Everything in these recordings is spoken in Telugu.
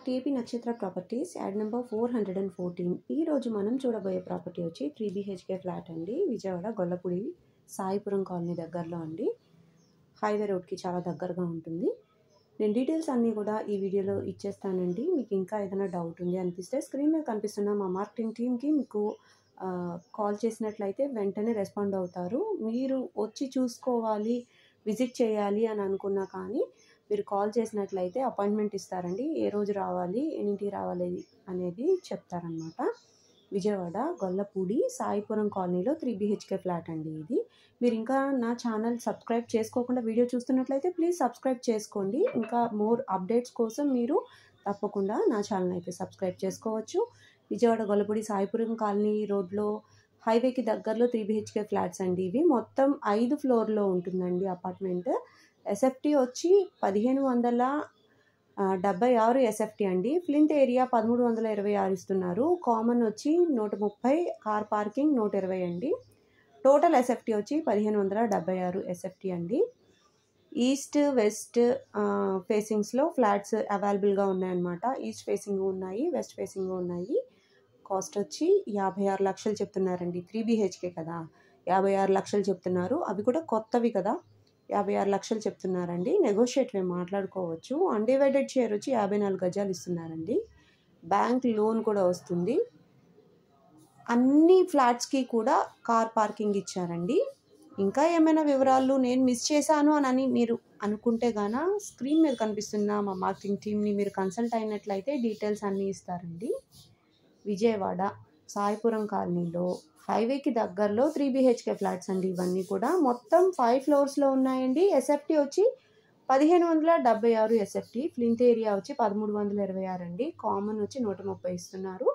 కేపీ నక్షత్ర ప్రాపర్టీస్ యాడ్ నెంబర్ 414. ఈరోజు మనం చూడబోయే ప్రాపర్టీ వచ్చి 3 BHK ఫ్లాట్ అండి. విజయవాడ గొల్లపూడి సాయిపురం కాలనీ దగ్గరలో అండి. హైవే రోడ్కి చాలా దగ్గరగా ఉంటుంది. నేను డీటెయిల్స్ అన్నీ కూడా ఈ వీడియోలో ఇచ్చేస్తానండి. మీకు ఇంకా ఏదైనా డౌట్ ఉంది అనిపిస్తే స్క్రీన్ మీద కనిపిస్తున్న మా మార్కెటింగ్ టీమ్కి మీకు కాల్ చేసినట్లయితే వెంటనే రెస్పాండ్ అవుతారు. మీరు వచ్చి చూసుకోవాలి, విజిట్ చేయాలి అని అనుకున్నా కానీ మీరు కాల్ చేసినట్లయితే అపాయింట్మెంట్ ఇస్తారండి. ఏ రోజు రావాలి, ఎన్నింటికి రావాలి అనేది చెప్తారనమాట. విజయవాడ గొల్లపూడి సాయిపురం కాలనీలో 3 BHK ఫ్లాట్ అండి ఇది. మీరు ఇంకా నా ఛానల్ సబ్స్క్రైబ్ చేసుకోకుండా వీడియో చూస్తున్నట్లయితే ప్లీజ్ సబ్స్క్రైబ్ చేసుకోండి. ఇంకా మోర్ అప్డేట్స్ కోసం మీరు తప్పకుండా నా ఛానల్ అయితే సబ్స్క్రైబ్ చేసుకోవచ్చు. విజయవాడ గొల్లపూడి సాయిపురం కాలనీ రోడ్లో హైవేకి దగ్గరలో 3 BHK ఫ్లాట్స్ అండి. ఇవి మొత్తం 5 ఫ్లోర్లో ఉంటుందండి అపార్ట్మెంట్. ఎస్ఎఫ్టీ వచ్చి 1576 ఎస్ఎఫ్టీ అండి. ఫ్లింత్ ఏరియా 1326 ఇస్తున్నారు. కామన్ వచ్చి 130, కార్ పార్కింగ్ 120 అండి. టోటల్ ఎస్ఎఫ్టీ వచ్చి 1576 ఎస్ఎఫ్టీ అండి. ఈస్ట్ వెస్ట్ ఫేసింగ్స్లో ఫ్లాట్స్ అవైలబుల్గా ఉన్నాయన్నమాట. ఈస్ట్ ఫేసింగ్ ఉన్నాయి, వెస్ట్ ఫేసింగ్ ఉన్నాయి. కాస్ట్ వచ్చి 56 లక్షలు చెప్తున్నారండి. 3 BHK కదా, 56 లక్షలు చెప్తున్నారు. అవి కూడా కొత్తవి కదా, 56 లక్షలు చెప్తున్నారండి. నెగోషియేట్ మేము మాట్లాడుకోవచ్చు. అన్డివైడెడ్ షేర్ వచ్చి 54 గజాలు ఇస్తున్నారండి. బ్యాంక్ లోన్ కూడా వస్తుంది. అన్ని ఫ్లాట్స్కి కూడా కార్ పార్కింగ్ ఇచ్చారండి. ఇంకా ఏమైనా వివరాలు నేను మిస్ చేశాను అని మీరు అనుకుంటే గాన స్క్రీన్ మీద కనిపిస్తున్న మా మార్కెటింగ్ టీమ్ని మీరు కన్సల్ట్ అయినట్లయితే డీటెయిల్స్ అన్నీ ఇస్తారండి. విజయవాడ సాయిపురం కాలనీలో హైవేకి దగ్గరలో 3 BHK ఫ్లాట్స్ అండి. ఇవన్నీ కూడా మొత్తం 5 ఫ్లోర్స్లో ఉన్నాయండి. ఎస్ఎఫ్టీ వచ్చి 1576 ఎస్ఎఫ్టీ. ఫ్లింత్ ఏరియా వచ్చి 1326 అండి. కామన్ వచ్చి 130 ఇస్తున్నారు.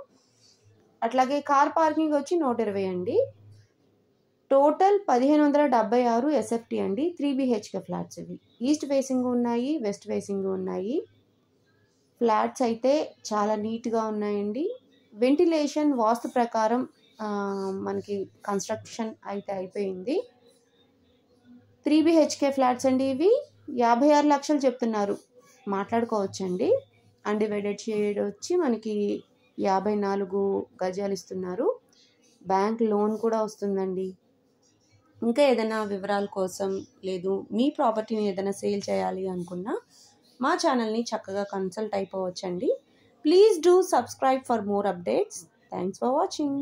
అట్లాగే కార్ పార్కింగ్ వచ్చి 120 అండి. టోటల్ 1576 ఎస్ఎఫ్టీ అండి. 3 BHK ఫ్లాట్స్ ఇవి. ఈస్ట్ ఫేసింగ్ ఉన్నాయి, వెస్ట్ ఫేసింగ్ ఉన్నాయి. ఫ్లాట్స్ అయితే చాలా నీట్గా ఉన్నాయండి. వెంటిలేషన్ వాస్తు ప్రకారం మనకి కన్స్ట్రక్షన్ అయితే అయిపోయింది. 3 BHK ఫ్లాట్స్ అండి. ఇవి 56 లక్షలు చెప్తున్నారు. మాట్లాడుకోవచ్చండి. అన్డివైడెడ్ షేర్ వచ్చి మనకి 54 గజాలు ఇస్తున్నారు. బ్యాంక్ లోన్ కూడా వస్తుందండి. ఇంకా ఏదైనా వివరాల కోసం లేదు మీ ప్రాపర్టీని ఏదైనా సేల్ చేయాలి అనుకున్నా మా ఛానల్ని చక్కగా కన్సల్ట్ అయిపోవచ్చండి. Please do subscribe for more updates. Thanks for watching.